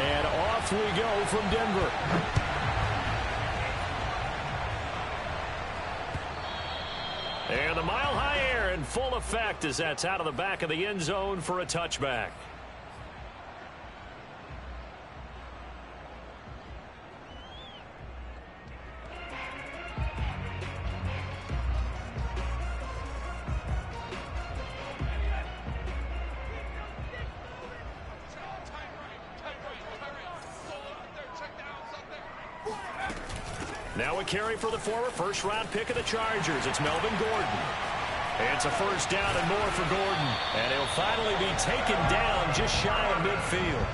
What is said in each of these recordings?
And off we go from Denver. And the mile-high air in full effect as that's out of the back of the end zone for a touchback. Now a carry for the former first-round pick of the Chargers. It's Melvin Gordon. It's a first down and more for Gordon. And he'll finally be taken down just shy of midfield.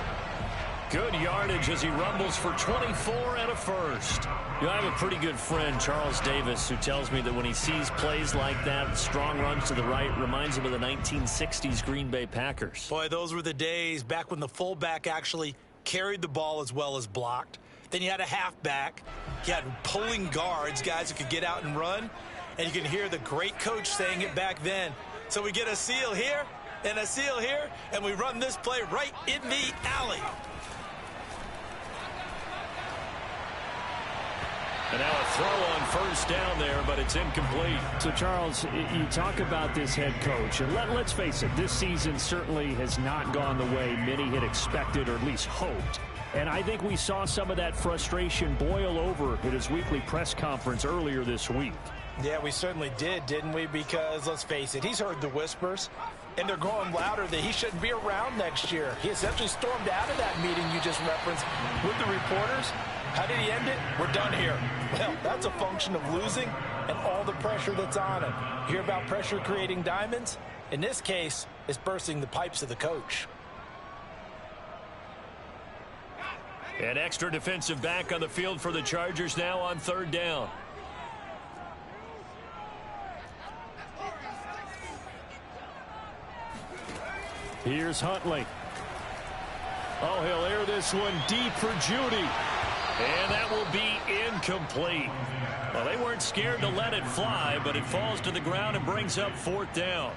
Good yardage as he rumbles for 24 and a first. You know, I have a pretty good friend, Charles Davis, who tells me that when he sees plays like that, strong runs to the right, reminds him of the 1960s Green Bay Packers. Boy, those were the days back when the fullback actually carried the ball as well as blocked. Then you had a halfback. You had pulling guards, guys who could get out and run. And you can hear the great coach saying it back then. So we get a seal here and a seal here, and we run this play right in the alley. And now a throw on first down there, but it's incomplete. So, Charles, you talk about this head coach, and let's face it, this season certainly has not gone the way many had expected or at least hoped. And I think we saw some of that frustration boil over at his weekly press conference earlier this week. Yeah, we certainly did, didn't we? Because, let's face it, he's heard the whispers, and they're growing louder that he shouldn't be around next year. He essentially stormed out of that meeting you just referenced with the reporters. How did he end it? We're done here. Well, that's a function of losing and all the pressure that's on him. You hear about pressure creating diamonds? In this case, it's bursting the pipes of the coach. An extra defensive back on the field for the Chargers now on third down. Here's Huntley. Oh, he'll air this one deep for Judy. And that will be incomplete. Well, they weren't scared to let it fly, but it falls to the ground and brings up fourth down.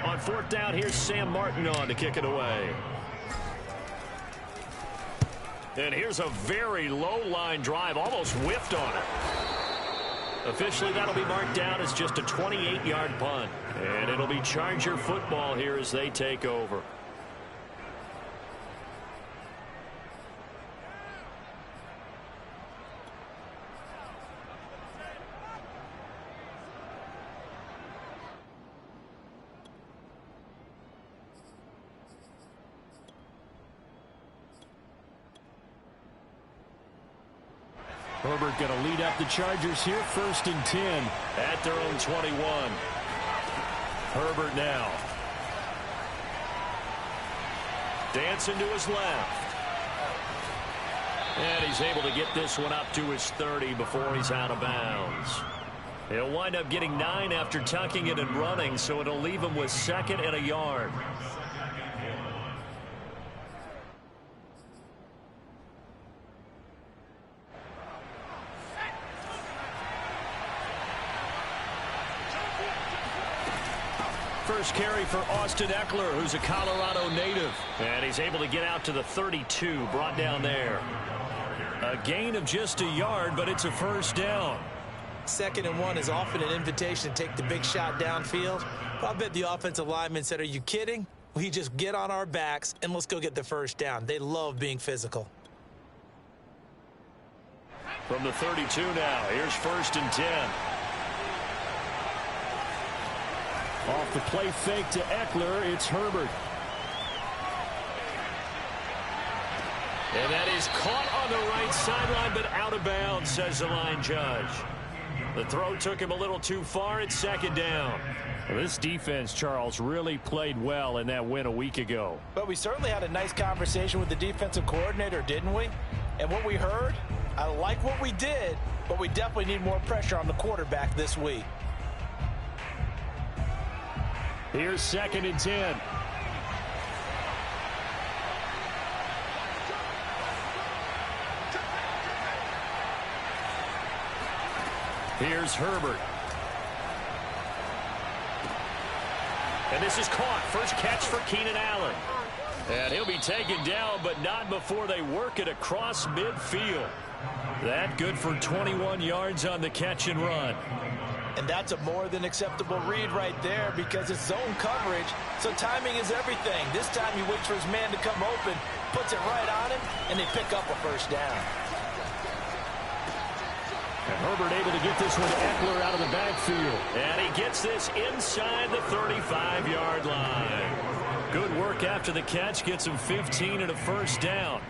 On fourth down, here's Sam Martin on to kick it away. And here's a very low-line drive, almost whiffed on it. Officially, that'll be marked down as just a 28-yard punt. And it'll be Charger football here as they take over. Herbert going to lead up the Chargers here, 1st and 10 at their own 21. Herbert now. Dancing to his left. And he's able to get this one up to his 30 before he's out of bounds. He'll wind up getting 9 after tucking it and running, so it'll leave him with 2nd and a yard. First carry for Austin Eckler, who's a Colorado native. And he's able to get out to the 32, brought down there. A gain of just a yard, but it's a first down. 2nd and 1 is often an invitation to take the big shot downfield. I bet the offensive lineman said, are you kidding? We just get on our backs and let's go get the first down. They love being physical. From the 32 now, here's 1st and 10. Off the play fake to Eckler, it's Herbert. And that is caught on the right sideline, but out of bounds, says the line judge. The throw took him a little too far. It's 2nd down. Well, this defense, Charles, really played well in that win a week ago. But we certainly had a nice conversation with the defensive coordinator, didn't we? And what we heard, I like what we did, but we definitely need more pressure on the quarterback this week. Here's 2nd and 10. Here's Herbert. And this is caught. First catch for Keenan Allen. And he'll be taken down, but not before they work it across midfield. That good for 21 yards on the catch and run. And that's a more than acceptable read right there because it's zone coverage, so timing is everything. This time he waits for his man to come open, puts it right on him, and they pick up a first down. And Herbert able to get this one to Eckler out of the backfield. And he gets this inside the 35-yard line. Good work after the catch, gets him 15 and a first down.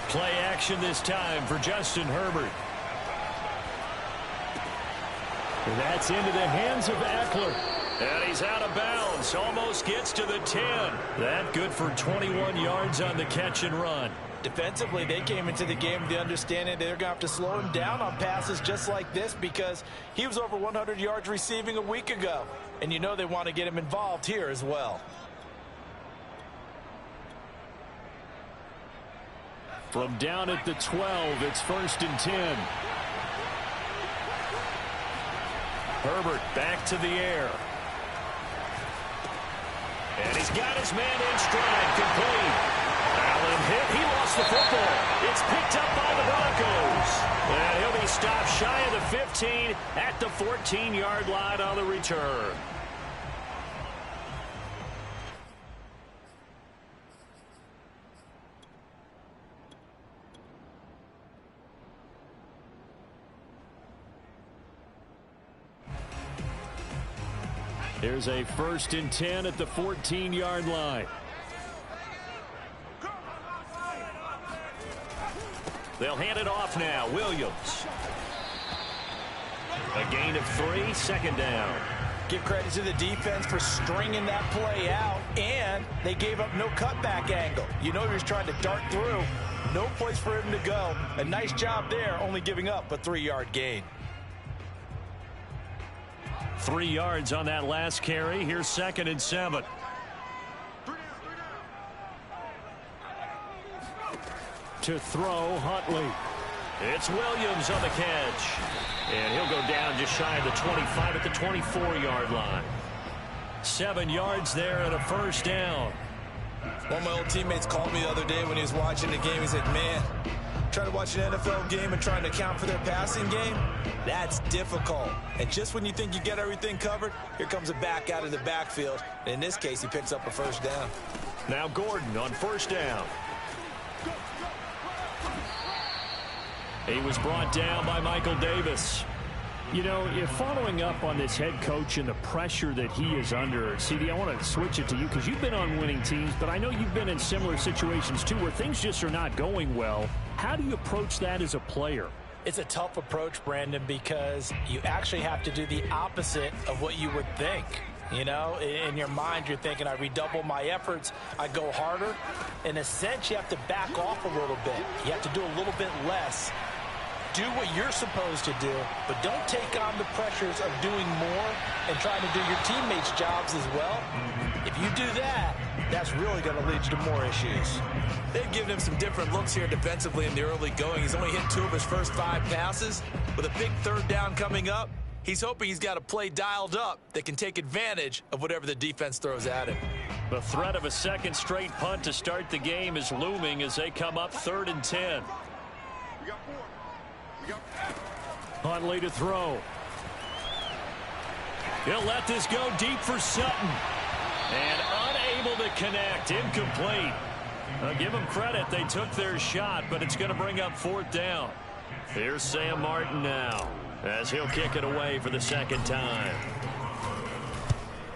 Play action this time for Justin Herbert. And that's into the hands of Eckler. And he's out of bounds. Almost gets to the 10. That good for 21 yards on the catch and run. Defensively, they came into the game with the understanding they're going to have to slow him down on passes just like this because he was over 100 yards receiving a week ago. And you know they want to get him involved here as well. From down at the 12, it's 1st and 10. Herbert back to the air. And he's got his man in stride, complete. Allen hit, he lost the football. It's picked up by the Broncos. And he'll be stopped shy of the 15 at the 14-yard line on the return. Here's a 1st and 10 at the 14-yard line. They'll hand it off now. Williams. A gain of 3, 2nd down. Give credit to the defense for stringing that play out, and they gave up no cutback angle. You know he was trying to dart through. No place for him to go. A nice job there, only giving up a 3-yard gain. 3 yards on that last carry. Here's 2nd and 7. To throw, Huntley. It's Williams on the catch. And he'll go down just shy of the 25 at the 24-yard line. 7 yards there and a first down. One of my old teammates called me the other day when he was watching the game. He said, man, trying to watch an NFL game and trying to account for their passing game, that's difficult. And just when you think you get everything covered, here comes a back out of the backfield. And in this case, he picks up a first down. Now Gordon on first down. He was brought down by Michael Davis. You know, if following up on this head coach and the pressure that he is under, CD, I want to switch it to you because you've been on winning teams, but I know you've been in similar situations too where things just are not going well. How do you approach that as a player? It's a tough approach, Brandon, because you actually have to do the opposite of what you would think. You know, in your mind, you're thinking, I redouble my efforts, I go harder. In a sense, you have to back off a little bit. You have to do a little bit less. Do what you're supposed to do, but don't take on the pressures of doing more and trying to do your teammates' jobs as well. If you do that, that's really going to lead to more issues. They've given him some different looks here defensively in the early going. He's only hit 2 of his first 5 passes. With a big 3rd down coming up, he's hoping he's got a play dialed up that can take advantage of whatever the defense throws at him. The threat of a 2nd straight punt to start the game is looming as they come up 3rd and 10. Huntley to throw. He'll let this go deep for Sutton. And unable to connect. Incomplete. I'll give them credit. They took their shot, but it's going to bring up 4th down. Here's Sam Martin now as he'll kick it away for the 2nd time.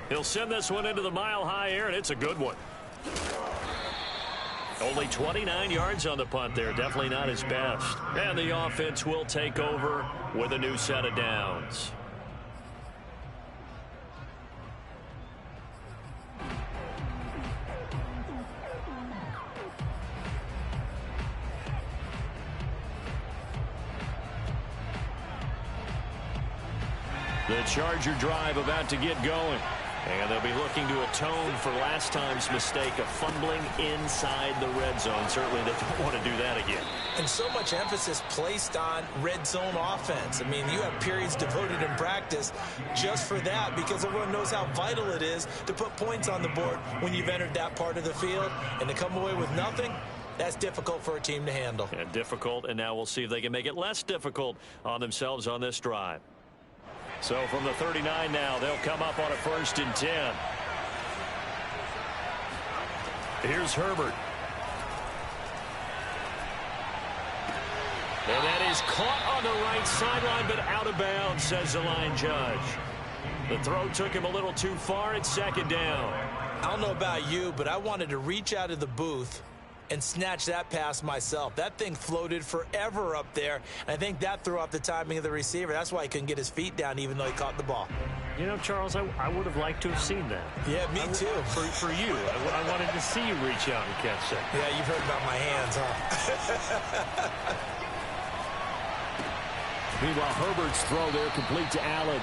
He'll send this one into the mile-high air, and it's a good one. Only 29 yards on the punt there. Definitely not his best. And the offense will take over with a new set of downs. The Charger drive about to get going. And they'll be looking to atone for last time's mistake of fumbling inside the red zone. Certainly they don't want to do that again. And so much emphasis placed on red zone offense. I mean, you have periods devoted in practice just for that because everyone knows how vital it is to put points on the board when you've entered that part of the field. And to come away with nothing, that's difficult for a team to handle. And difficult, and now we'll see if they can make it less difficult on themselves on this drive. So from the 39 now, they'll come up on a 1st and 10. Here's Herbert. And that is caught on the right sideline, but out of bounds, says the line judge. The throw took him a little too far. It's 2nd down. I don't know about you, but I wanted to reach out of the booth and snatch that pass myself. That thing floated forever up there, and I think that threw off the timing of the receiver. That's why he couldn't get his feet down even though he caught the ball. You know, Charles, I would have liked to have seen that. Yeah, me too. For you. I wanted to see you reach out and catch that. Yeah, you've heard about my hands, huh? Meanwhile, Herbert's throw there complete to Allen.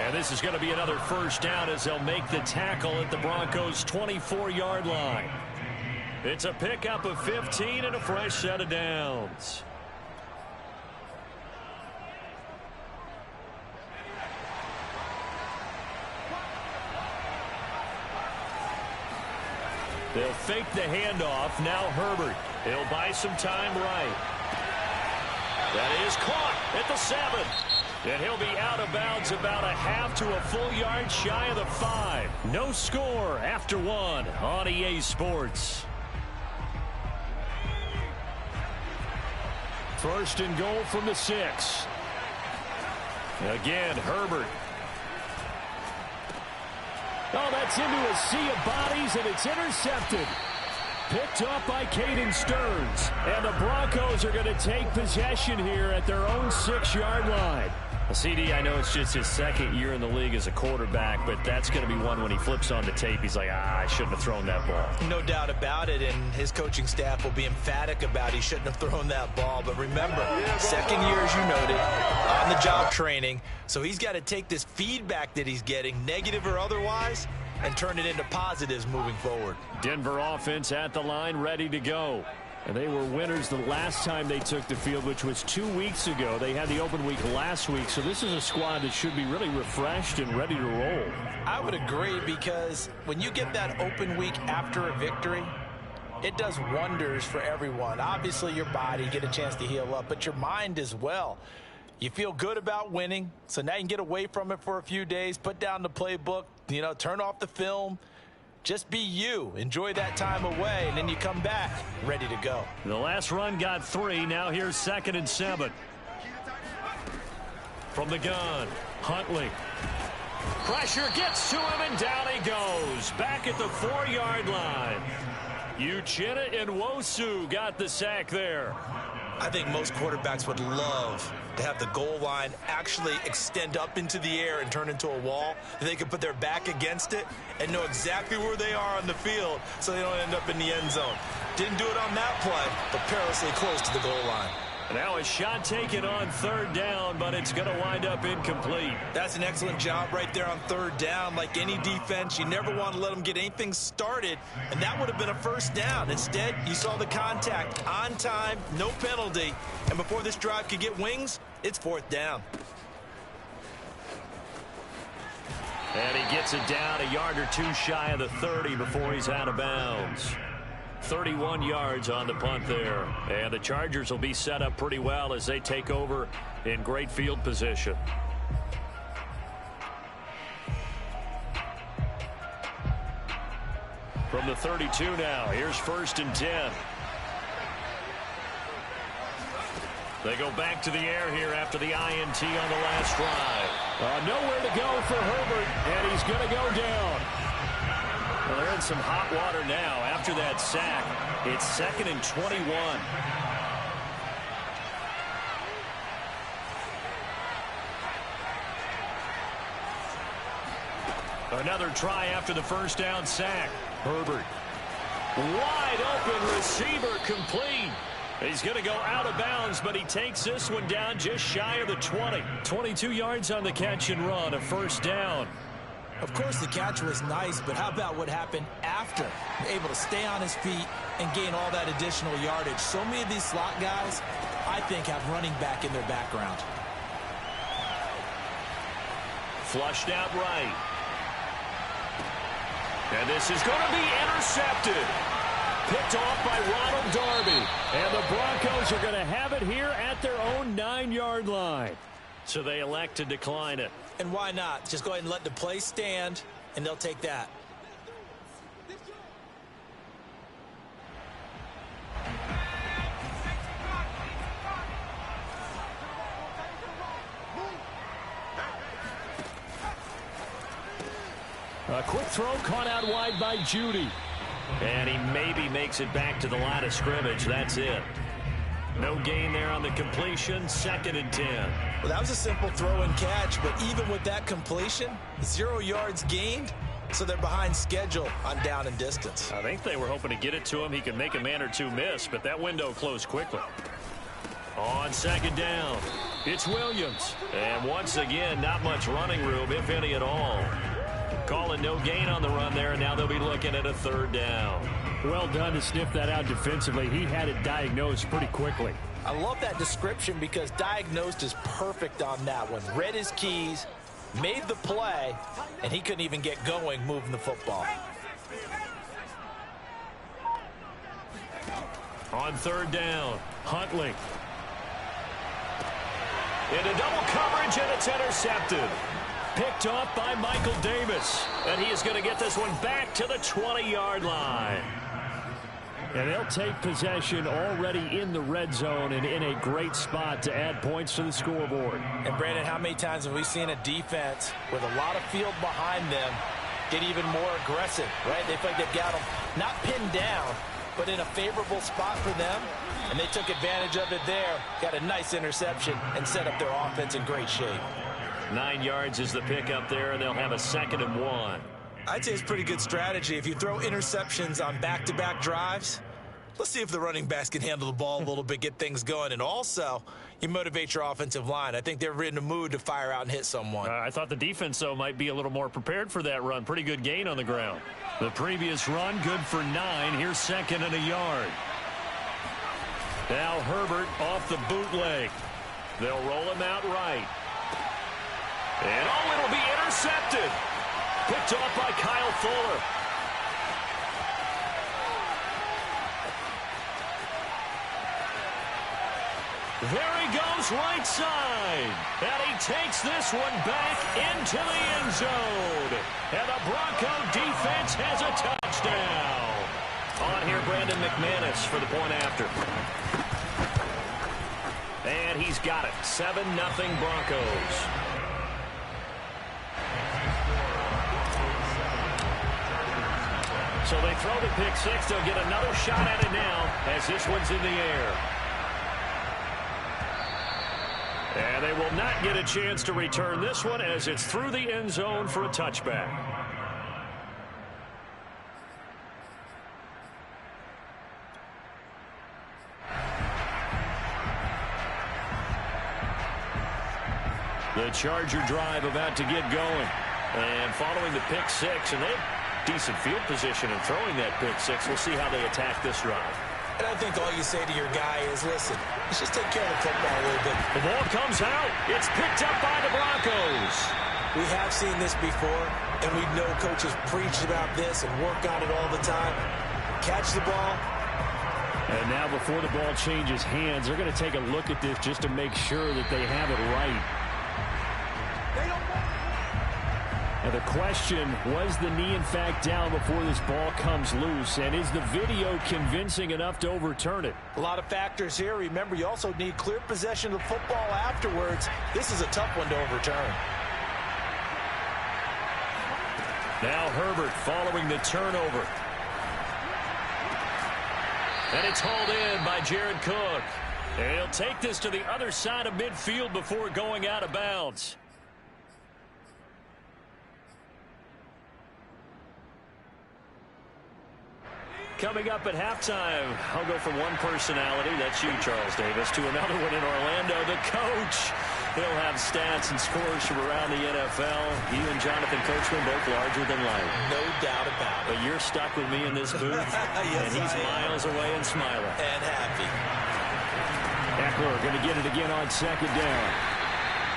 And this is going to be another 1st down as they'll make the tackle at the Broncos' 24-yard line. It's a pickup of 15 and a fresh set of downs. They'll fake the handoff. Now Herbert. He'll buy some time right. That is caught at the 7. And he'll be out of bounds about a half to a full yard shy of the 5. No score after 1 on EA Sports. 1st and goal from the 6. Again, Herbert. Oh, that's into a sea of bodies, and it's intercepted. Picked up by Caden Stearns. And the Broncos are going to take possession here at their own 6-yard line. CD, I know it's just his 2nd year in the league as a quarterback, but that's going to be one when he flips on the tape. He's like, I shouldn't have thrown that ball. No doubt about it, and his coaching staff will be emphatic about he shouldn't have thrown that ball. But remember, 2nd year, as you noted, on-the-job training. So he's got to take this feedback that he's getting, negative or otherwise, and turn it into positives moving forward. Denver offense at the line, ready to go. And they were winners the last time they took the field, which was 2 weeks ago. They had the open week last week, so this is a squad that should be really refreshed and ready to roll. I would agree, because when you get that open week after a victory, it does wonders for everyone. Obviously, your body, get a chance to heal up, but your mind as well. You feel good about winning, so now you can get away from it for a few days, put down the playbook, turn off the film. Just be you. Enjoy that time away, and then you come back ready to go. The last run got 3. Now here's 2nd and 7. From the gun, Huntley. Pressure gets to him, and down he goes. Back at the 4-yard line. Uchenna and Nwosu got the sack there. I think most quarterbacks would love to have the goal line actually extend up into the air and turn into a wall. They can put their back against it and know exactly where they are on the field so they don't end up in the end zone. Didn't do it on that play, but perilously close to the goal line. Now a shot taken on 3rd down, but it's going to wind up incomplete. That's an excellent job right there on 3rd down. Like any defense, you never want to let them get anything started, and that would have been a 1st down. Instead, you saw the contact on time, no penalty, and before this drive could get wings, it's 4th down. And he gets it down a yard or 2 shy of the 30 before he's out of bounds. 31 yards on the punt there. And the Chargers will be set up pretty well as they take over in great field position. From the 32 now, here's 1st and 10. They go back to the air here after the INT on the last drive. Nowhere to go for Herbert, and he's going to go down. Well, they're in some hot water now after that sack. It's 2nd and 21. Another try after the 1st down sack. Herbert. Wide open receiver, complete. He's going to go out of bounds, but he takes this one down just shy of the 20. 22 yards on the catch and run, a 1st down. Of course, the catch was nice, but how about what happened after? Able to stay on his feet and gain all that additional yardage. So many of these slot guys, I think, have running back in their background. Flushed out right. And this is going to be intercepted. Picked off by Ronald Darby. And the Broncos are going to have it here at their own 9-yard line. So they elect to decline it. And why not? Just go ahead and let the play stand, and they'll take that. A quick throw caught out wide by Judy. And he maybe makes it back to the line of scrimmage. That's it. No gain there on the completion. 2nd and 10. Well, that was a simple throw and catch, but even with that completion, 0 yards gained, so they're behind schedule on down and distance. I think they were hoping to get it to him. He could make a man or two miss, but that window closed quickly. On 2nd down, it's Williams. And once again, not much running room, if any at all. Calling no gain on the run there, and now they'll be looking at a 3rd down. Well done to sniff that out defensively. He had it diagnosed pretty quickly. I love that description because diagnosed is perfect on that one. Read his keys, made the play, and he couldn't even get going moving the football. On 3rd down, Huntley. Into double coverage, and it's intercepted. Picked off by Michael Davis. And he is going to get this one back to the 20-yard line. And they'll take possession already in the red zone and in a great spot to add points to the scoreboard. And, Brandon, how many times have we seen a defense with a lot of field behind them get even more aggressive, right? They feel like they've got them not pinned down, but in a favorable spot for them. And they took advantage of it there, got a nice interception, and set up their offense in great shape. 9 yards is the pickup there, and they'll have a 2nd and 1. I'd say it's pretty good strategy. If you throw interceptions on back-to-back drives, let's see if the running backs can handle the ball a little bit, get things going. And also, you motivate your offensive line. I think they're in the mood to fire out and hit someone. I thought the defense, though, might be a little more prepared for that run. Pretty good gain on the ground. The previous run, good for 9. Here's 2nd and a yard. Now Herbert off the bootleg. They'll roll him out right. And, it'll be intercepted. Picked off by Kyle Fuller. There he goes, right side. And he takes this one back into the end zone. And the Bronco defense has a touchdown. On here, Brandon McManus for the point after. And he's got it. 7-0 Broncos. So they throw the pick six. They'll get another shot at it now as this one's in the air. And they will not get a chance to return this one as it's through the end zone for a touchback. The Charger drive about to get going. And following the pick six, and they have decent field position in throwing that pick six. We'll see how they attack this drive. And I think all you say to your guy is, listen, let's just take care of the football a little bit. The ball comes out. It's picked up by the Broncos. We have seen this before, and we know coaches preach about this and work on it all the time. Catch the ball. And now before the ball changes hands, they're going to take a look at this just to make sure that they have it right. Now the question, was the knee in fact down before this ball comes loose? And is the video convincing enough to overturn it? A lot of factors here. Remember, you also need clear possession of the football afterwards. This is a tough one to overturn. Now Herbert following the turnover. And it's hauled in by Jared Cook. And he'll take this to the other side of midfield before going out of bounds. Coming up at halftime, I'll go from one personality, that's you, Charles Davis, to another one in Orlando, the coach. He'll have stats and scores from around the NFL. You and Jonathan Coachman both larger than life. No doubt about it. But you're stuck with me in this booth, yes, and he's miles away and smiling. And happy. Eckler going to get it again on second down.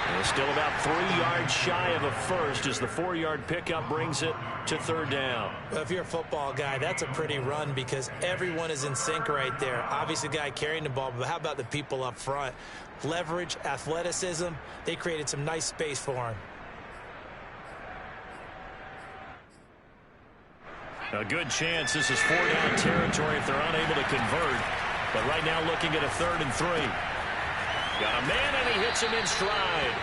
And still about 3 yards shy of a first as the 4-yard pickup brings it to third down. Well, if you're a football guy, that's a pretty run because everyone is in sync right there. Obviously, the guy carrying the ball, but how about the people up front? Leverage, athleticism, they created some nice space for him. A good chance this is 4-down territory if they're unable to convert. But right now looking at a 3rd and 3. Got a man, and he hits him in stride.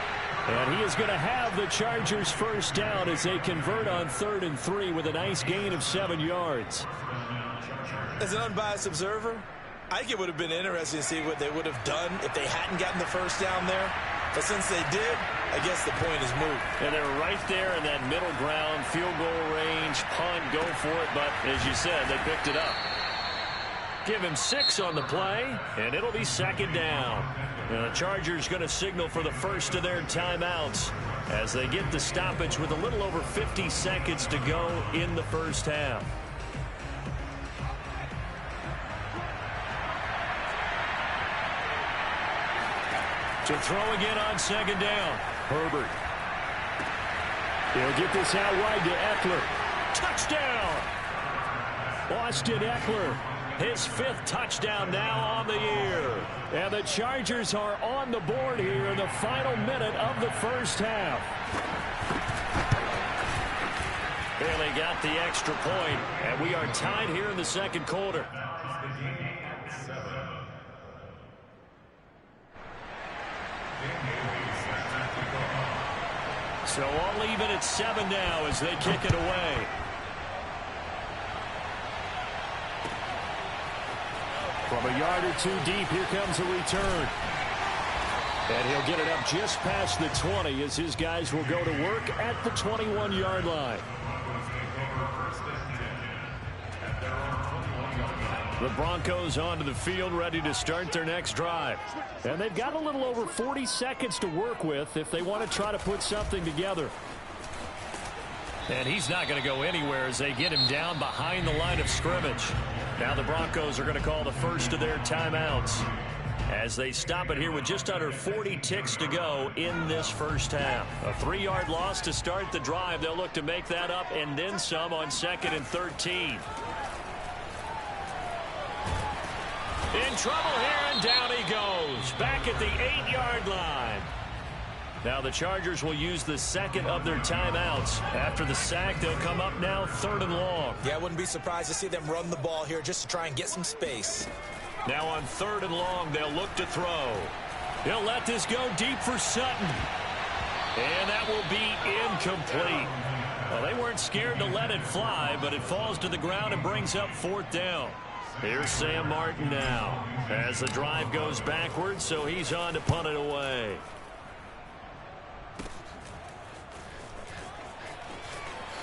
And he is going to have the Chargers first down as they convert on 3rd and 3 with a nice gain of 7 yards. As an unbiased observer, I think it would have been interesting to see what they would have done if they hadn't gotten the first down there. But since they did, I guess the point is moot. And they're right there in that middle ground, field goal range, punt, go for it. But as you said, they picked it up. Give him 6 on the play, and it'll be 2nd down. And the Chargers going to signal for the first of their timeouts as they get the stoppage with a little over 50 seconds to go in the first half. To throw again on 2nd down. Herbert. He'll get this out wide to Eckler. Touchdown! Austin Eckler. His 5th touchdown now on the year. And the Chargers are on the board here in the final minute of the first half. Barely got the extra point, and we are tied here in the second quarter. So all even at 7 now as they kick it away. From a yard or 2 deep, here comes a return. And he'll get it up just past the 20 as his guys will go to work at the 21-yard line. The Broncos onto the field, ready to start their next drive. And they've got a little over 40 seconds to work with if they want to try to put something together. And he's not going to go anywhere as they get him down behind the line of scrimmage. Now the Broncos are going to call the first of their timeouts as they stop it here with just under 40 ticks to go in this first half. A 3-yard loss to start the drive. They'll look to make that up and then some on 2nd and 13. In trouble here, and down he goes. Back at the 8-yard line. Now the Chargers will use the second of their timeouts. After the sack, they'll come up now 3rd and long. Yeah, I wouldn't be surprised to see them run the ball here just to try and get some space. Now on 3rd and long, they'll look to throw. He'll let this go deep for Sutton. And that will be incomplete. Well, they weren't scared to let it fly, but it falls to the ground and brings up 4th down. Here's Sam Martin now as the drive goes backwards, so he's on to punt it away.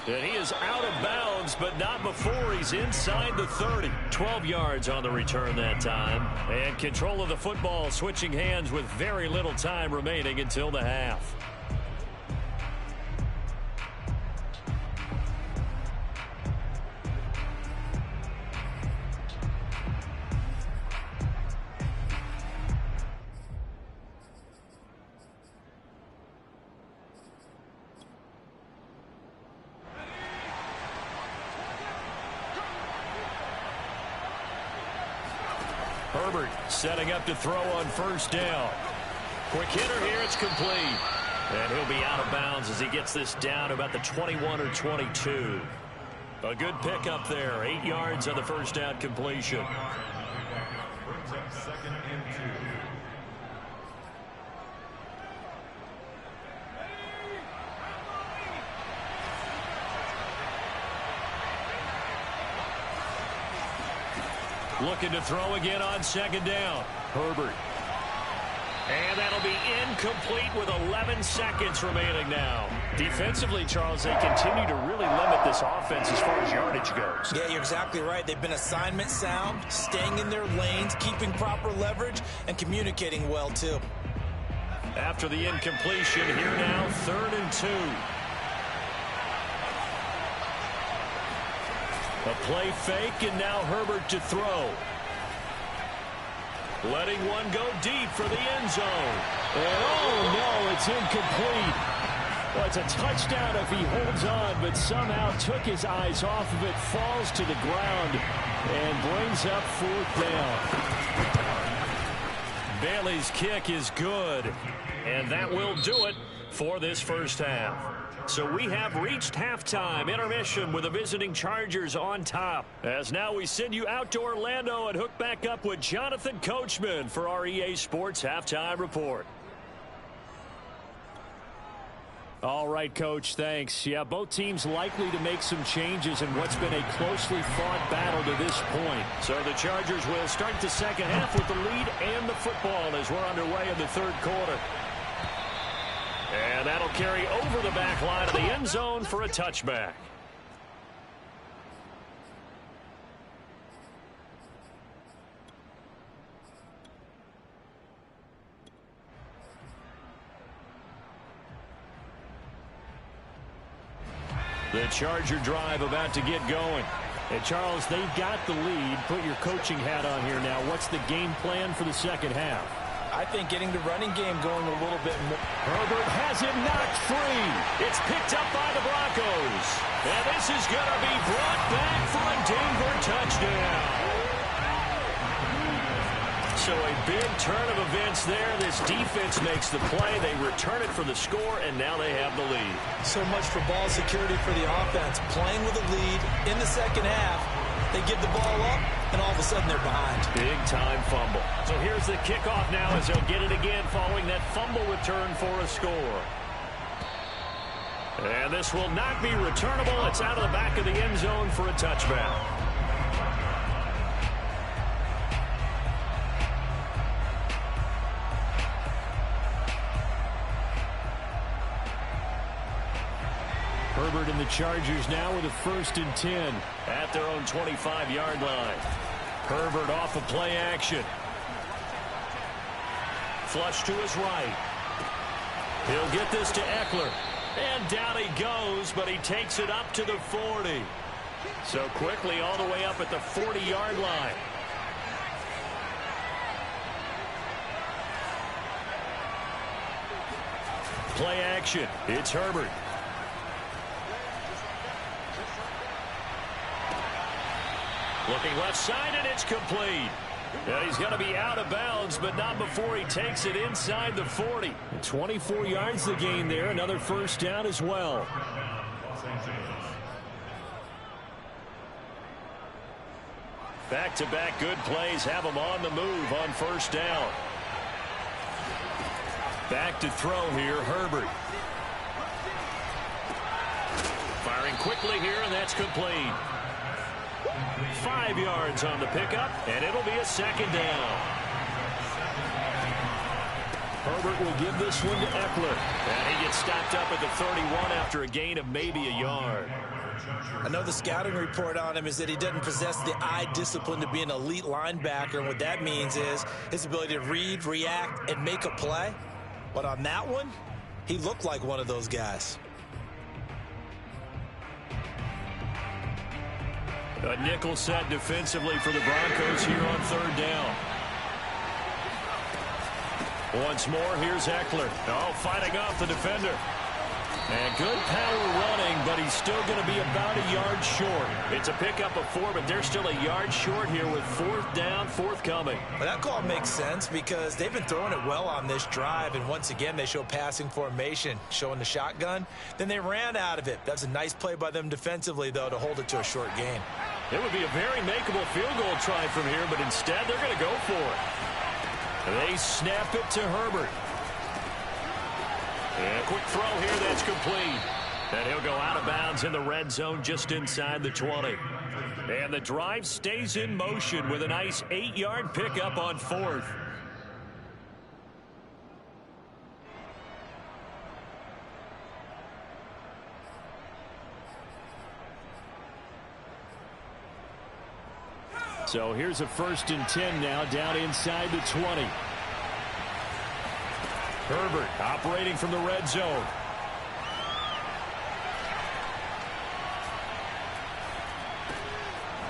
And he is out of bounds, but not before he's inside the 30. 12 yards on the return that time. And control of the football switching hands with very little time remaining until the half. Herbert setting up to throw on 1st down. Quick hitter here, it's complete. And he'll be out of bounds as he gets this down about the 21 or 22. A good pickup there, 8 yards on the 1st down completion. Brings up 2nd and 2. Looking to throw again on 2nd down. Herbert. And that'll be incomplete with 11 seconds remaining now. Defensively, Charles, they continue to really limit this offense as far as yardage goes. Yeah, you're exactly right. They've been assignment sound, staying in their lanes, keeping proper leverage, and communicating well, too. After the incompletion, here now, 3rd and 2. A play fake, and now Herbert to throw. Letting one go deep for the end zone. And oh no, it's incomplete. Well, it's a touchdown if he holds on, but somehow took his eyes off of it, falls to the ground, and brings up 4th down. Bailey's kick is good, and that will do it for this first half. So we have reached halftime. Intermission with the visiting Chargers on top. As now we send you out to Orlando and hook back up with Jonathan Coachman for our EA Sports Halftime Report. All right, Coach, thanks. Yeah, both teams likely to make some changes in what's been a closely fought battle to this point. So the Chargers will start the second half with the lead and the football as we're underway in the 3rd quarter. And that'll carry over the back line of the end zone for a touchback. The Charger drive about to get going. And Charles, they've got the lead. Put your coaching hat on here now. What's the game plan for the second half? I think getting the running game going a little bit more. Herbert has it knocked free. It's picked up by the Broncos. And this is going to be brought back for a Denver touchdown. So a big turn of events there. This defense makes the play. They return it for the score, and now they have the lead. So much for ball security for the offense. Playing with a lead in the second half. They give the ball up, and all of a sudden they're behind. Big-time fumble. So here's the kickoff now as they'll get it again following that fumble return for a score. And this will not be returnable. It's out of the back of the end zone for a touchback. Herbert and the Chargers now with a 1st and 10 at their own 25-yard line. Herbert off of play action. Flush to his right. He'll get this to Eckler. And down he goes, but he takes it up to the 40. So quickly all the way up at the 40-yard line. Play action. It's Herbert. Looking left side, and it's complete. And he's going to be out of bounds, but not before he takes it inside the 40. 24 yards the gain there. Another 1st down as well. Back-to-back good plays have him on the move on 1st down. Back to throw here, Herbert. Firing quickly here, and that's complete. 5 yards on the pickup, and it'll be a 2nd down. Herbert will give this one to Eckler. And he gets stopped up at the 31 after a gain of maybe a yard. I know the scouting report on him is that he doesn't possess the eye discipline to be an elite linebacker, and what that means is his ability to read, react, and make a play. But on that one, he looked like one of those guys. A nickel set defensively for the Broncos here on 3rd down. Once more, here's Eckler. Oh, fighting off the defender. And good power running, but he's still going to be about a yard short. It's a pickup of 4, but they're still a yard short here with 4th down, forthcoming. Well, that call makes sense because they've been throwing it well on this drive, and once again, they show passing formation, showing the shotgun. Then they ran out of it. That's a nice play by them defensively, though, to hold it to a short gain. It would be a very makeable field goal try from here, but instead they're going to go for it. They snap it to Herbert. And a quick throw here, that's complete. And he'll go out of bounds in the red zone just inside the 20. And the drive stays in motion with a nice 8-yard pickup on 4th. So here's a 1st and 10 now down inside the 20. Herbert operating from the red zone.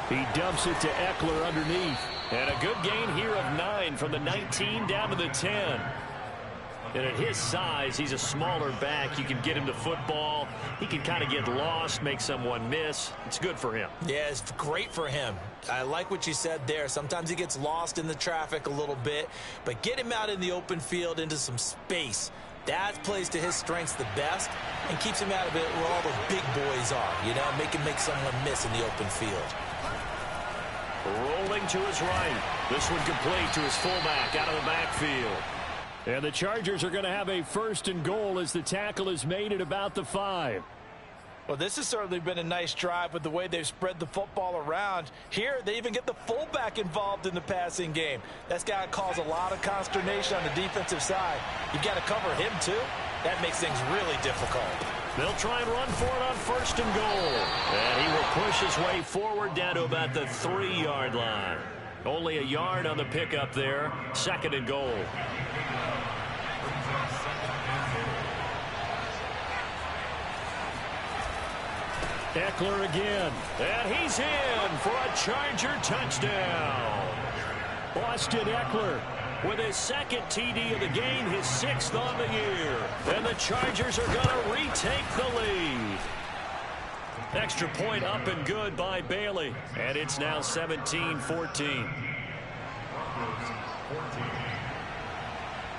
He dumps it to Eckler underneath. And a good gain here of 9 from the 19 down to the 10. And at his size, he's a smaller back. You can get him the football. He can kind of get lost, make someone miss. It's good for him. Yeah, it's great for him. I like what you said there. Sometimes he gets lost in the traffic a little bit, but get him out in the open field into some space. That plays to his strengths the best and keeps him out of it where all the big boys are, you know, make him make someone miss in the open field. Rolling to his right. This one complete to his fullback out of the backfield. And the Chargers are going to have a 1st and goal as the tackle is made at about the 5. Well, this has certainly been a nice drive with the way they've spread the football around. Here, they even get the fullback involved in the passing game. That's got to cause a lot of consternation on the defensive side. You've got to cover him, too. That makes things really difficult. They'll try and run for it on 1st and goal. And he will push his way forward down to about the 3-yard line. Only a yard on the pickup there. 2nd and goal. Eckler again. And he's in for a Charger touchdown. Austin Eckler with his 2nd TD of the game, his 6th on the year. And the Chargers are going to retake the lead. Extra point up and good by Bailey. And it's now 17-14.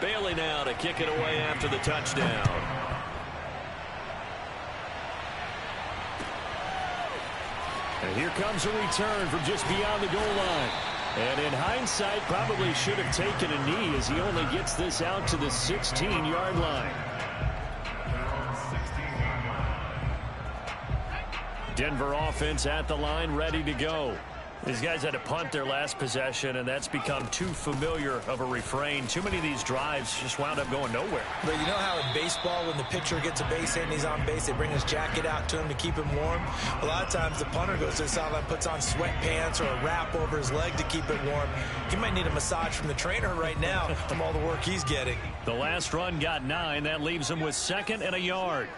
Bailey now to kick it away after the touchdown. And here comes a return from just beyond the goal line. And in hindsight, probably should have taken a knee as he only gets this out to the 16-yard line. Denver offense at the line, ready to go. These guys had to punt their last possession, and that's become too familiar of a refrain. Too many of these drives just wound up going nowhere. But you know how in baseball, when the pitcher gets a base hit and he's on base, they bring his jacket out to him to keep him warm? A lot of times the punter goes to the sideline, puts on sweatpants or a wrap over his leg to keep it warm. He might need a massage from the trainer right now from all the work he's getting. The last run got 9. That leaves him with 2nd and a yard.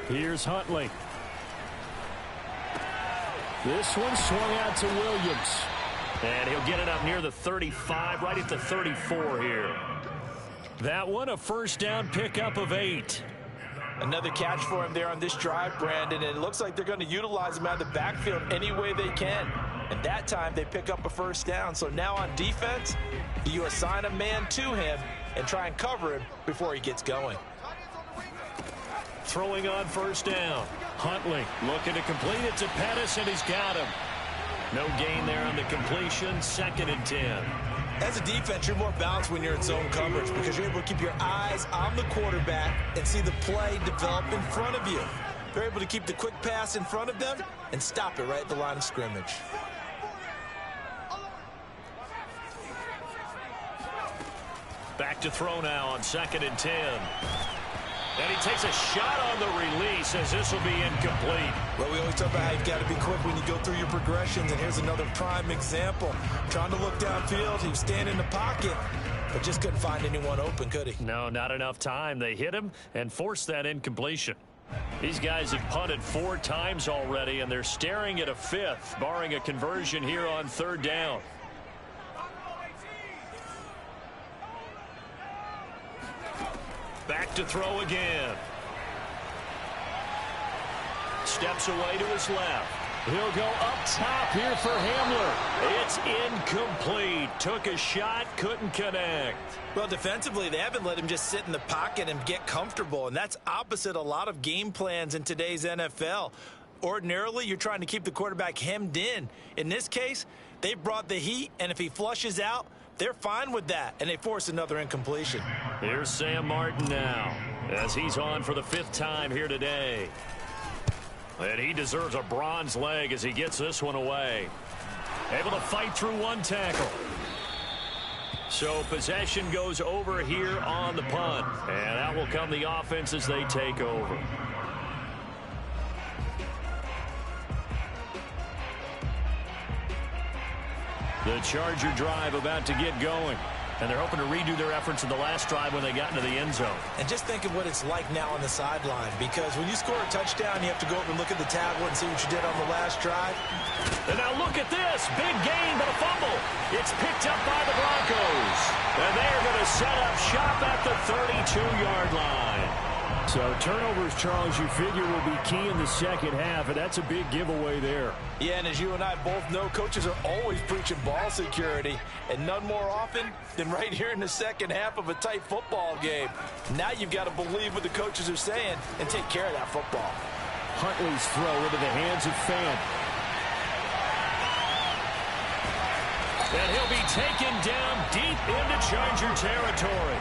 Here's Huntley. This one swung out to Williams. And he'll get it up near the 35, right at the 34 here. That one a 1st down pickup of 8. Another catch for him there on this drive, Brandon, and it looks like they're going to utilize him out of the backfield any way they can. And that time they pick up a 1st down. So now on defense, you assign a man to him and try and cover him before he gets going. Throwing on 1st down. Huntley looking to complete it to Pettis, and he's got him. No gain there on the completion. 2nd and 10. As a defense, you're more balanced when you're in zone coverage because you're able to keep your eyes on the quarterback and see the play develop in front of you. They're able to keep the quick pass in front of them and stop it right at the line of scrimmage. Back to throw now on 2nd and 10. And he takes a shot on the release as this will be incomplete. Well, we always talk about how you've got to be quick when you go through your progressions, and here's another prime example. Trying to look downfield, he was standing in the pocket, but just couldn't find anyone open, could he? No, not enough time. They hit him and forced that incompletion. These guys have punted 4 times already, and they're staring at a 5th, barring a conversion here on 3rd down. Back to throw again. Steps away to his left. He'll go up top here for Hamler. It's incomplete. Took a shot, couldn't connect. Well, defensively, they haven't let him just sit in the pocket and get comfortable, and that's opposite a lot of game plans in today's NFL. Ordinarily, you're trying to keep the quarterback hemmed in. In this case, they brought the heat, and if he flushes out, they're fine with that, and they force another incompletion. Here's Sam Martin now, as he's on for the 5th time here today. And he deserves a bronze leg as he gets this one away. Able to fight through one tackle. So possession goes over here on the punt. And out will come the offense as they take over. The Charger drive about to get going. And they're hoping to redo their efforts in the last drive when they got into the end zone. And just think of what it's like now on the sideline, because when you score a touchdown, you have to go over and look at the tablet and see what you did on the last drive. And now look at this. Big gain, but a fumble. It's picked up by the Broncos. And they're going to set up shop at the 32-yard line. So turnovers, Charles, you figure will be key in the second half, and that's a big giveaway there. Yeah, and as you and I both know, coaches are always preaching ball security, and none more often than right here in the second half of a tight football game. Now you've got to believe what the coaches are saying and take care of that football. Huntley's throw into the hands of Fant. And he'll be taken down deep into Charger territory.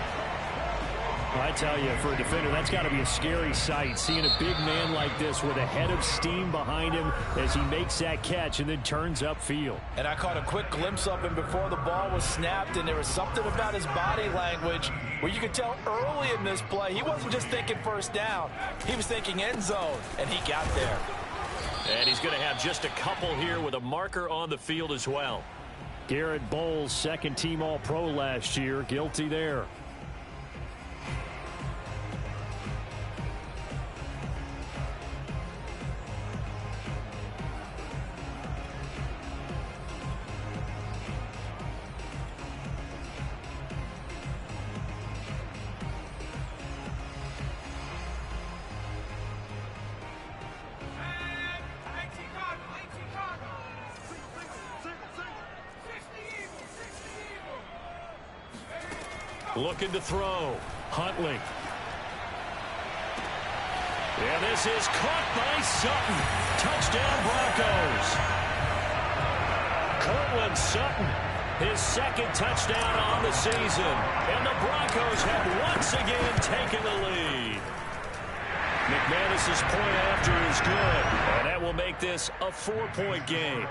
I tell you, for a defender, that's got to be a scary sight, seeing a big man like this with a head of steam behind him as he makes that catch and then turns upfield. And I caught a quick glimpse of him before the ball was snapped, and there was something about his body language where you could tell early in this play he wasn't just thinking first down. He was thinking end zone, and he got there. And he's going to have just a couple here with a marker on the field as well. Garrett Bowles, second-team All-Pro last year, guilty there. Looking to throw. Huntley. Yeah, this is caught by Sutton. Touchdown, Broncos. Cortland Sutton, his second touchdown on the season. And the Broncos have once again taken the lead. McManus's point after is good. And that will make this a 4-point game.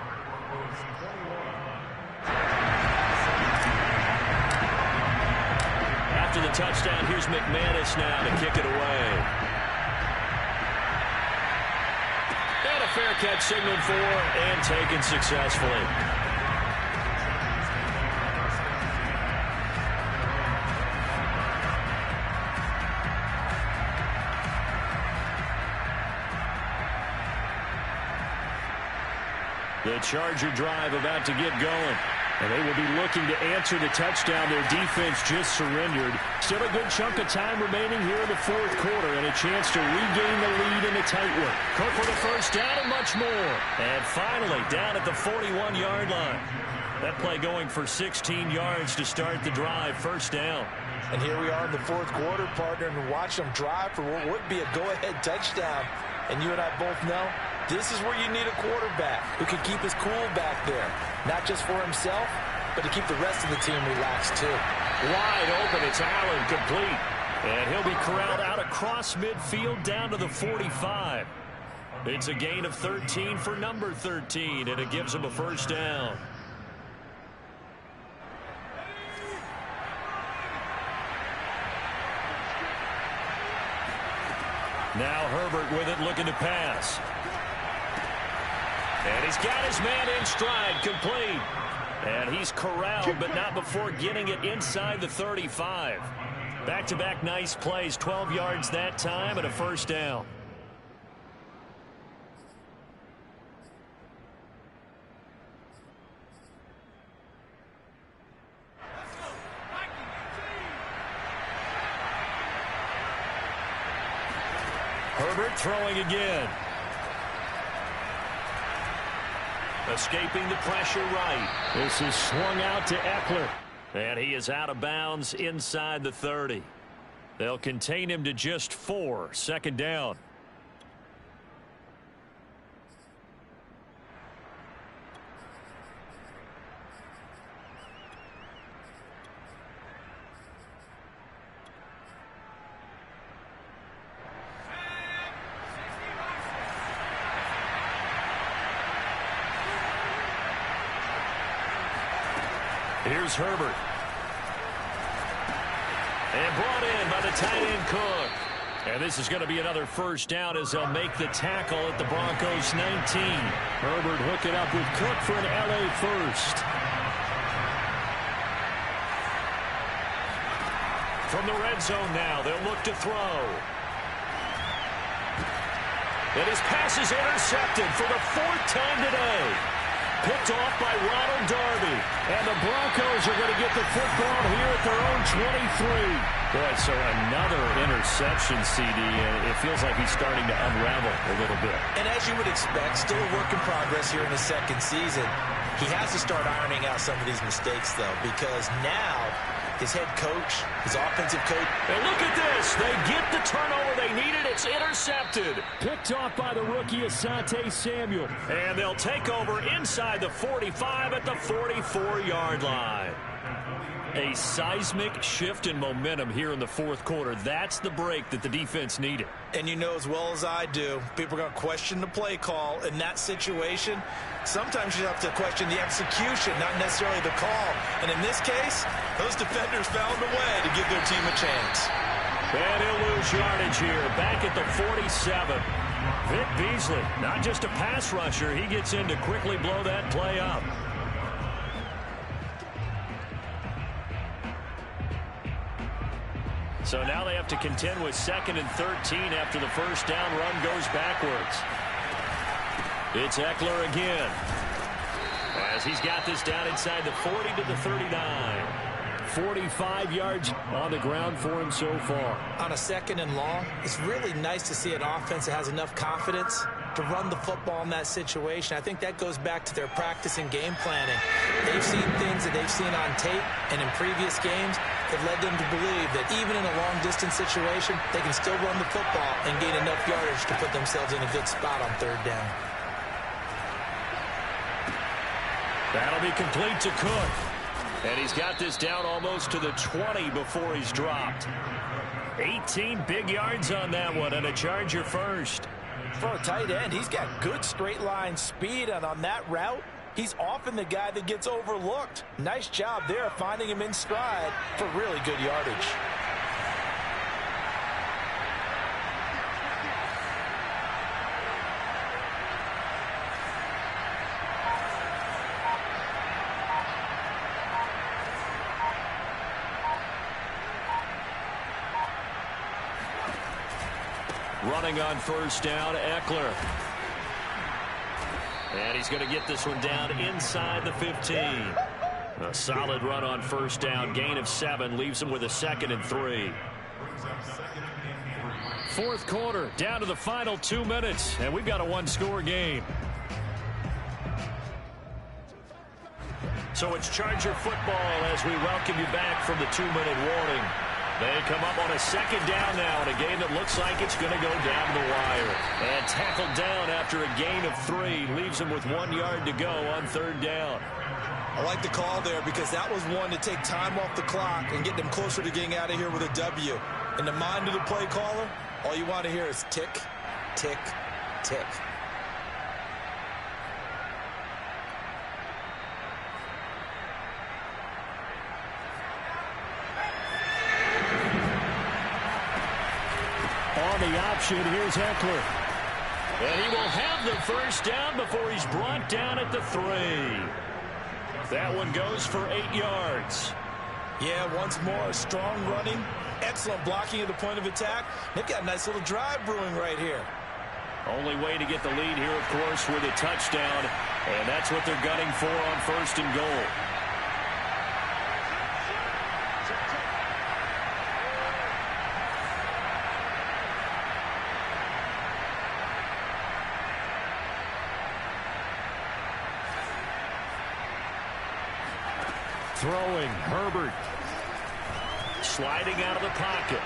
After the touchdown, here's McManus now to kick it away. And a fair catch signaled for and taken successfully. The Charger drive about to get going. And they will be looking to answer the touchdown. Their defense just surrendered. Still a good chunk of time remaining here in the fourth quarter and a chance to regain the lead in a tight one. Cook for the first down and much more. And finally down at the 41-yard line. That play going for 16 yards to start the drive. First down. And here we are in the fourth quarter, partner, and watch them drive for what would be a go-ahead touchdown. And you and I both know this is where you need a quarterback who can keep his cool back there. Not just for himself, but to keep the rest of the team relaxed too. Wide open, it's Allen, complete. And he'll be corralled out across midfield down to the 45. It's a gain of 13 for number 13, and it gives him a first down. Now Herbert with it, looking to pass. And he's got his man in stride, complete. And he's corralled, but not before getting it inside the 35. Back-to-back nice plays, 12 yards that time, and a first down. Herbert throwing again. Escaping the pressure right. This is swung out to Eckler. And he is out of bounds inside the 30. They'll contain him to just 4. Second down. Here's Herbert. And brought in by the tight end Cook. And this is going to be another first down as they'll make the tackle at the Broncos 19. Herbert hooking up with Cook for an LA first. From the red zone now, they'll look to throw. And his pass is intercepted for the 4th time today. Picked off by Ronald Darby. And the Broncos are going to get the football here at their own 23. Boy, so another interception, CD, and it feels like he's starting to unravel a little bit. And as you would expect, still a work in progress here in his second season. He has to start ironing out some of these mistakes, though, because now his head coach, his offensive coach. And look at this. They get the turnover they needed. It's intercepted. Picked off by the rookie Asante Samuel. And they'll take over inside the 45 at the 44-yard line. A seismic shift in momentum here in the 4th quarter. That's the break that the defense needed. And you know as well as I do, people are going to question the play call in that situation. Sometimes you have to question the execution, not necessarily the call. And in this case, those defenders found a way to give their team a chance. And he'll lose yardage here, back at the 47. Vic Beasley, not just a pass rusher, he gets in to quickly blow that play up. So now they have to contend with 2nd and 13 after the first down run goes backwards. It's Eckler again, as he's got this down inside the 40 to the 39. 45 yards on the ground for him so far. On a 2nd and long, it's really nice to see an offense that has enough confidence to run the football in that situation. I think that goes back to their practice and game planning. They've seen things that they've seen on tape and in previous games that led them to believe that even in a long-distance situation, they can still run the football and gain enough yardage to put themselves in a good spot on 3rd down. That'll be complete to Cook. And he's got this down almost to the 20 before he's dropped. 18 big yards on that one, and a Charger first. For a tight end, he's got good straight line speed, and on that route, he's often the guy that gets overlooked. Nice job there finding him in stride for really good yardage. Running on first down, Eckler. And he's going to get this one down inside the 15. A solid run on first down. Gain of 7 leaves him with a 2nd and 3. 4th quarter, down to the final 2 minutes. And we've got a 1-score game. So it's Charger football as we welcome you back from the 2-minute warning. They come up on a 2nd down now in a game that looks like it's going to go down the wire. And tackled down after a gain of 3. Leaves him with 1 yard to go on 3rd down. I like the call there because that was one to take time off the clock and get them closer to getting out of here with a W. In the mind of the play caller, all you want to hear is tick, tick, tick. On the option, here's Eckler. And he will have the first down before he's brought down at the 3. That one goes for 8 yards. Yeah, once more, strong running, excellent blocking at the point of attack. They've got a nice little drive brewing right here. Only way to get the lead here, of course, with a touchdown. And that's what they're gunning for on 1st and goal. Throwing, Herbert. Sliding out of the pocket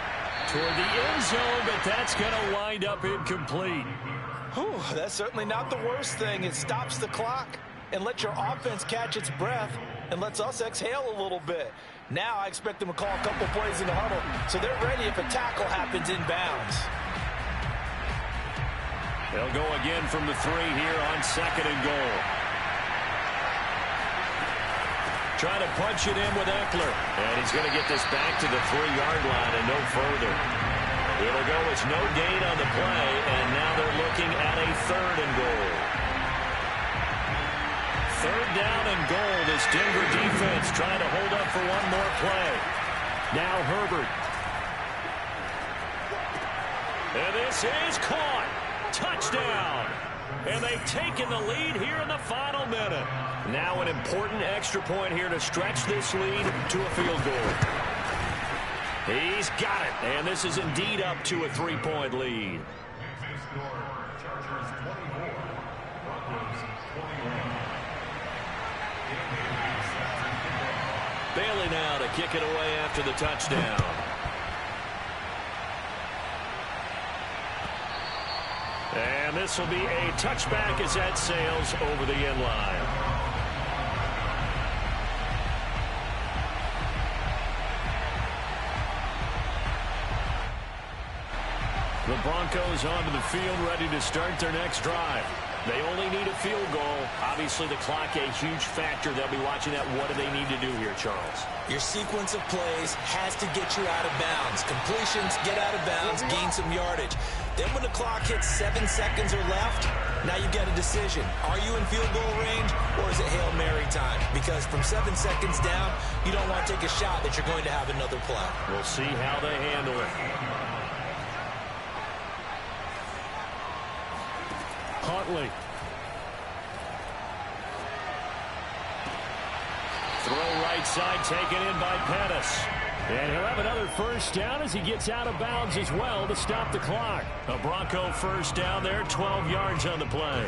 toward the end zone, but that's going to wind up incomplete. Whew, that's certainly not the worst thing. It stops the clock and lets your offense catch its breath and lets us exhale a little bit. Now I expect them to call a couple plays in the huddle so they're ready if a tackle happens inbounds. They'll go again from the 3 here on 2nd and goal. Trying to punch it in with Eckler. And he's going to get this back to the 3-yard line and no further. It'll go as no gain on the play, and now they're looking at a 3rd and goal. 3rd down and goal. This Denver defense trying to hold up for one more play. Now Herbert This is caught. Touchdown. And they've taken the lead here in the final minute. Now an important extra point here to stretch this lead to a field goal. He's got it. And this is indeed up to a 3-point lead. Bailey now to kick it away after the touchdown. And this will be a touchback as that sails over the end line. The Broncos onto the field, ready to start their next drive. They only need a field goal. Obviously, the clock a huge factor. They'll be watching that. What do they need to do here, Charles? Your sequence of plays has to get you out of bounds. Completions, get out of bounds, gain some yardage. Then when the clock hits 7 seconds or left, now you get a decision. Are you in field goal range, or is it Hail Mary time? Because from 7 seconds down, you don't want to take a shot that you're going to have another play. We'll see how they handle it. Huntley. Throw right side taken in by Pettis. And he'll have another first down as he gets out of bounds as well to stop the clock. A Bronco first down there, 12 yards on the play.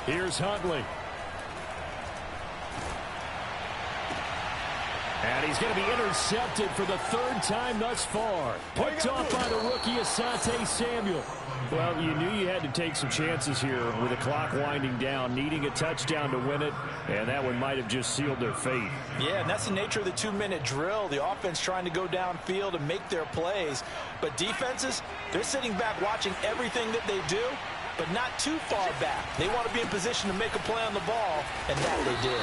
Here's Huntley. And he's going to be intercepted for the 3rd time thus far. Picked off by the rookie Asante Samuel. Well, you knew you had to take some chances here with the clock winding down, needing a touchdown to win it, and that one might have just sealed their fate. Yeah, and that's the nature of the 2-minute drill. The offense trying to go downfield and make their plays. But defenses, they're sitting back watching everything that they do, but not too far back. They want to be in position to make a play on the ball, and that they did.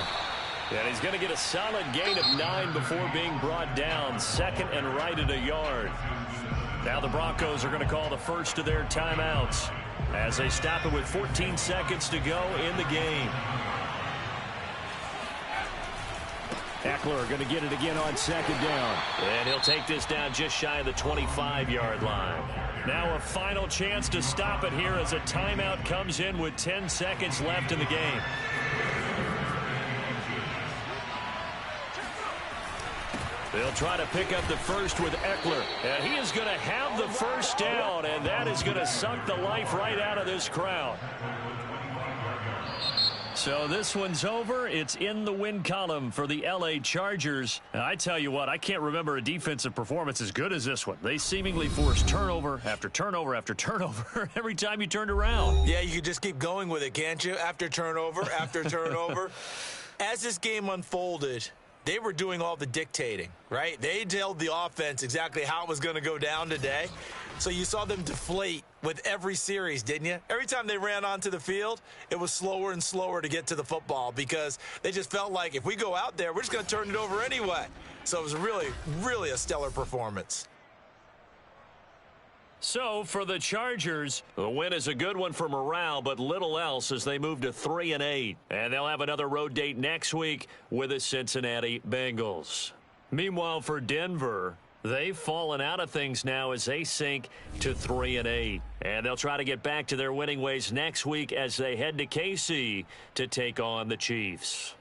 And he's going to get a solid gain of 9 before being brought down. Second and right at a yard. Now the Broncos are going to call the first of their timeouts as they stop it with 14 seconds to go in the game. Eckler going to get it again on 2nd down. And he'll take this down just shy of the 25-yard line. Now a final chance to stop it here as a timeout comes in with 10 seconds left in the game. They'll try to pick up the first with Eckler. And he is going to have the first down, and that is going to suck the life right out of this crowd. So this one's over. It's in the win column for the L.A. Chargers. And I tell you what, I can't remember a defensive performance as good as this one. They seemingly forced turnover after turnover after turnover every time you turned around. Yeah, you could just keep going with it, can't you? After turnover, after turnover. As this game unfolded, they were doing all the dictating, right? They told the offense exactly how it was going to go down today. So you saw them deflate with every series, didn't you? Every time they ran onto the field, it was slower and slower to get to the football because they just felt like if we go out there, we're just going to turn it over anyway. So it was really, really a stellar performance. So for the Chargers, the win is a good one for morale, but little else as they move to 3-8. And they'll have another road date next week with the Cincinnati Bengals. Meanwhile, for Denver, they've fallen out of things now as they sink to 3-8. And they'll try to get back to their winning ways next week as they head to KC to take on the Chiefs.